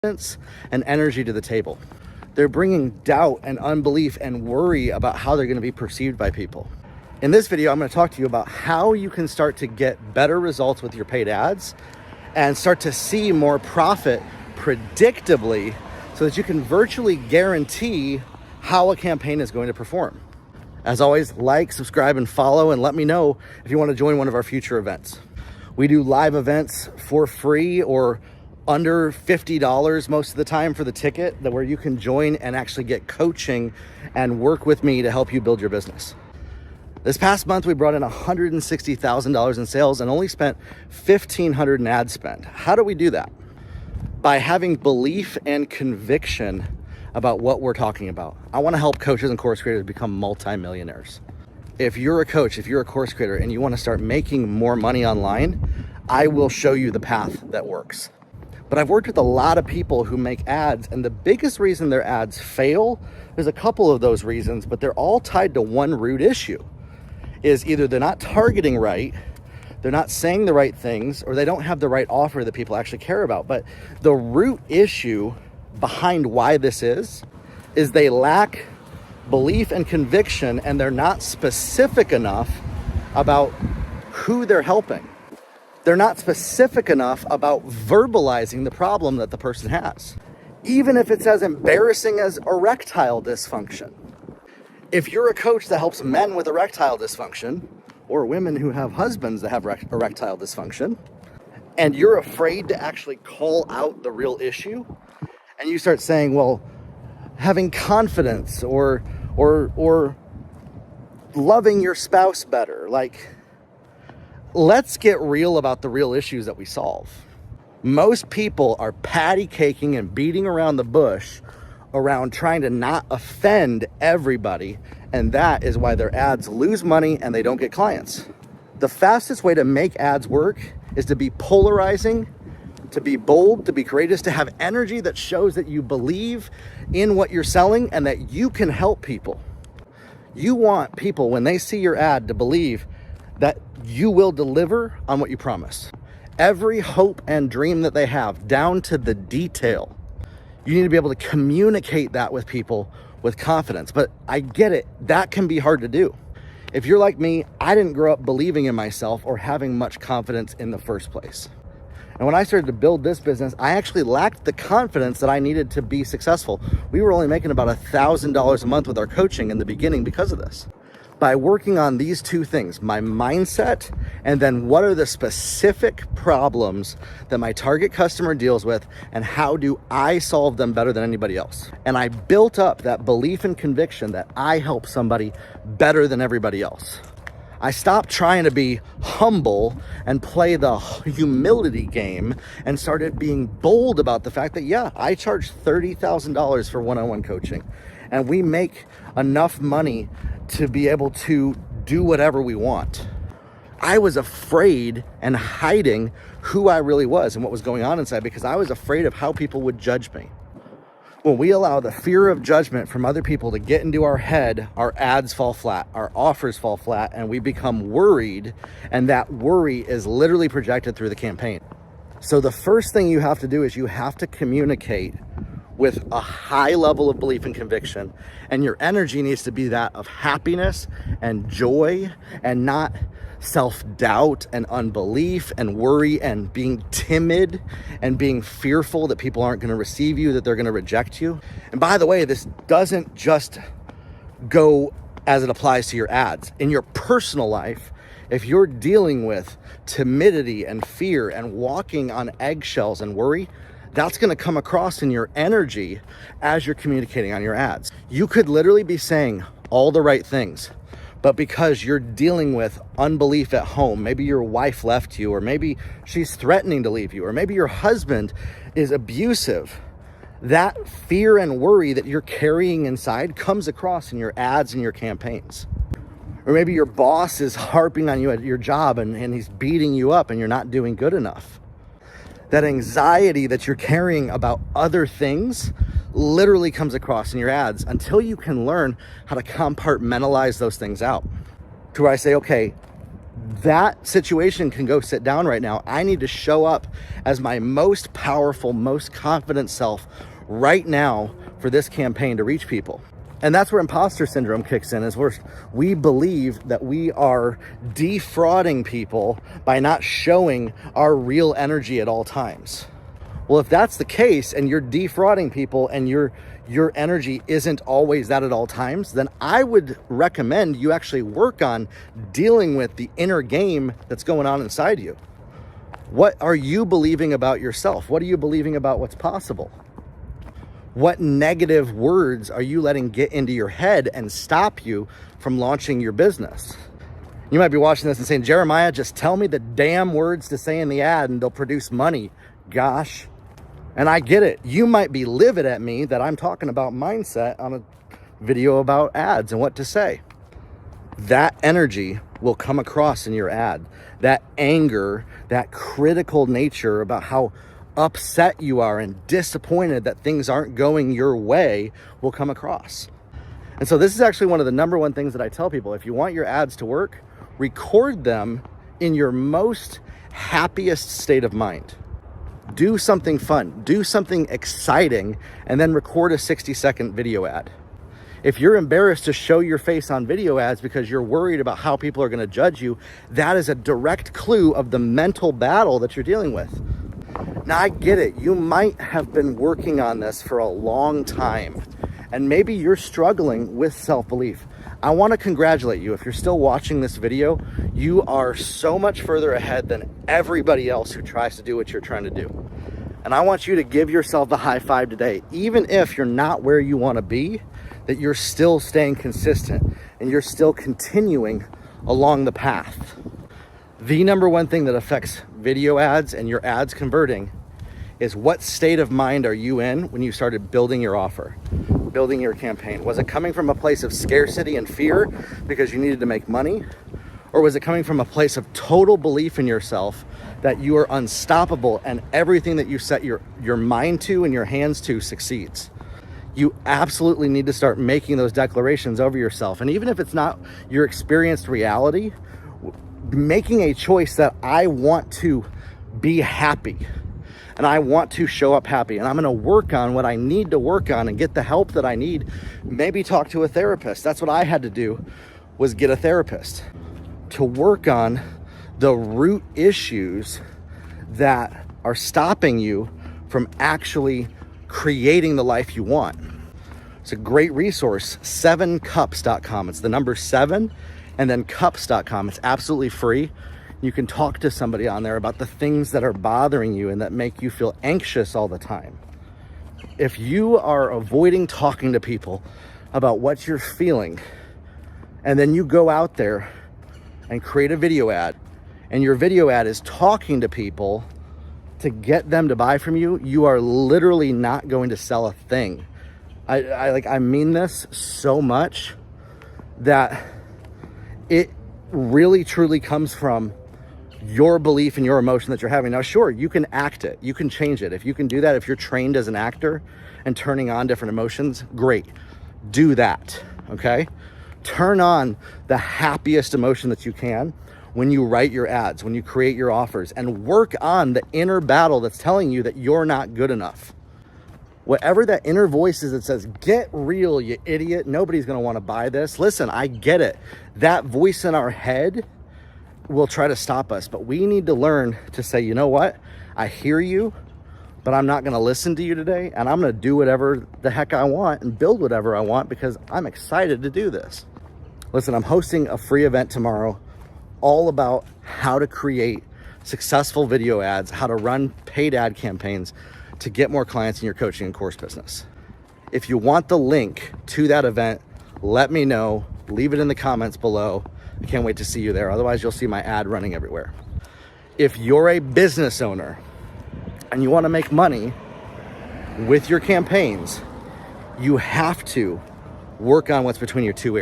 and energy to the table. They're bringing doubt and unbelief and worry about how they're going to be perceived by people. In this video, I'm going to talk to you about how you can start to get better results with your paid ads and start to see more profit predictably so that you can virtually guarantee how a campaign is going to perform. As always, like, subscribe, and follow, and let me know if you want to join one of our future events. We do live events for free or under $50 most of the time for the ticket, where you can join and actually get coaching and work with me to help you build your business. This past month, we brought in $160,000 in sales and only spent $1,500 in ad spend. How do we do that? By having belief and conviction about what we're talking about. I want to help coaches and course creators become multimillionaires. If you're a coach, if you're a course creator, and you want to start making more money online, I will show you the path that works. But I've worked with a lot of people who make ads, and the biggest reason their ads fail, there's a couple of those reasons, but they're all tied to one root issue. Is either they're not targeting right, they're not saying the right things, or they don't have the right offer that people actually care about. But the root issue behind why this is they lack belief and conviction, and they're not specific enough about who they're helping. They're not specific enough about verbalizing the problem that the person has, even if it's as embarrassing as erectile dysfunction. If you're a coach that helps men with erectile dysfunction, or women who have husbands that have erectile dysfunction, and you're afraid to actually call out the real issue, and you start saying, well, having confidence or loving your spouse better, let's get real about the real issues that we solve. Most people are patty caking and beating around the bush around trying to not offend everybody, and that is why their ads lose money and they don't get clients. The fastest way to make ads work is to be polarizing, to be bold, to be courageous, to have energy that shows that you believe in what you're selling and that you can help people. You want people, when they see your ad, to believe that you will deliver on what you promise. Every hope and dream that they have, down to the detail, you need to be able to communicate that with people with confidence. But I get it, that can be hard to do. If you're like me, I didn't grow up believing in myself or having much confidence in the first place. And when I started to build this business, I actually lacked the confidence that I needed to be successful. We were only making about $1,000 a month with our coaching in the beginning because of this. By working on these two things, my mindset, and then what are the specific problems that my target customer deals with, and how do I solve them better than anybody else? And I built up that belief and conviction that I help somebody better than everybody else. I stopped trying to be humble and play the humility game and started being bold about the fact that, yeah, I charge $30,000 for one-on-one coaching, and we make enough money to be able to do whatever we want. I was afraid and hiding who I really was and what was going on inside because I was afraid of how people would judge me. When we allow the fear of judgment from other people to get into our head, our ads fall flat, our offers fall flat, and we become worried, and that worry is literally projected through the campaign. So the first thing you have to do is you have to communicate with a high level of belief and conviction, and your energy needs to be that of happiness and joy, and not self-doubt and unbelief and worry and being timid and being fearful that people aren't going to receive you, that they're going to reject you. And by the way, this doesn't just go as it applies to your ads. In your personal life, if you're dealing with timidity and fear and walking on eggshells and worry, that's going to come across in your energy as you're communicating on your ads. You could literally be saying all the right things, but because you're dealing with unbelief at home, maybe your wife left you, or maybe she's threatening to leave you, or maybe your husband is abusive, that fear and worry that you're carrying inside comes across in your ads and your campaigns. Or maybe your boss is harping on you at your job and he's beating you up and you're not doing good enough. That anxiety that you're carrying about other things literally comes across in your ads until you can learn how to compartmentalize those things out. To where I say, okay, That situation can go sit down right now. I need to show up as my most powerful, most confident self right now for this campaign to reach people. And that's where imposter syndrome kicks in, is where we believe that we are defrauding people by not showing our real energy at all times. Well, if that's the case and you're defrauding people and your energy isn't always that at all times, then I would recommend you actually work on dealing with the inner game that's going on inside you. What are you believing about yourself? What are you believing about what's possible? What negative words are you letting get into your head and stop you from launching your business? You might be watching this and saying, Jeremiah, just tell me the damn words to say in the ad and they'll produce money. Gosh. And I get it. You might be livid at me that I'm talking about mindset on a video about ads and what to say. That energy will come across in your ad. That anger, that critical nature about how upset you are and disappointed that things aren't going your way will come across. And so this is actually one of the number one things that I tell people. If you want your ads to work, record them in your most happiest state of mind. Do something fun, do something exciting, and then record a 60-second video ad. If you're embarrassed to show your face on video ads because you're worried about how people are going to judge you, that is a direct clue of the mental battle that you're dealing with. Now, I get it. You might have been working on this for a long time, and maybe you're struggling with self-belief. I want to congratulate you. If you're still watching this video, you are so much further ahead than everybody else who tries to do what you're trying to do. And I want you to give yourself a high five today, even if you're not where you want to be, that you're still staying consistent and you're still continuing along the path. The number one thing that affects video ads and your ads converting is what state of mind are you in when you started building your offer, building your campaign? Was it coming from a place of scarcity and fear because you needed to make money? Or was it coming from a place of total belief in yourself that you are unstoppable and everything that you set your mind to and your hands to succeeds? You absolutely need to start making those declarations over yourself. And even if it's not your experienced reality, making a choice that I want to be happy and I want to show up happy and I'm going to work on what I need to work on and get the help that I need. Maybe talk to a therapist. That's what I had to do, was get a therapist to work on the root issues that are stopping you from actually creating the life you want. It's a great resource, 7cups.com. It's the number 7 and then cups.com. It's absolutely free. You can talk to somebody on there about the things that are bothering you and that make you feel anxious all the time. If you are avoiding talking to people about what you're feeling, and then you go out there and create a video ad, and your video ad is talking to people to get them to buy from you, you are literally not going to sell a thing. I mean this so much that it really truly comes from your belief and your emotion that you're having. Now, sure, you can act it. You can change it. If you can do that, if you're trained as an actor and turning on different emotions, great. Do that, okay? Turn on the happiest emotion that you can when you write your ads, when you create your offers, and work on the inner battle that's telling you that you're not good enough. Whatever that inner voice is that says, get real, you idiot, nobody's going to want to buy this. Listen, I get it. That voice in our head will try to stop us, but we need to learn to say, you know what? I hear you, but I'm not going to listen to you today, and I'm going to do whatever the heck I want and build whatever I want because I'm excited to do this. Listen, I'm hosting a free event tomorrow all about how to create successful video ads, how to run paid ad campaigns to get more clients in your coaching and course business. If you want the link to that event, let me know. Leave it in the comments below. I can't wait to see you there. Otherwise, you'll see my ad running everywhere. If you're a business owner and you want to make money with your campaigns, you have to work on what's between your two ears.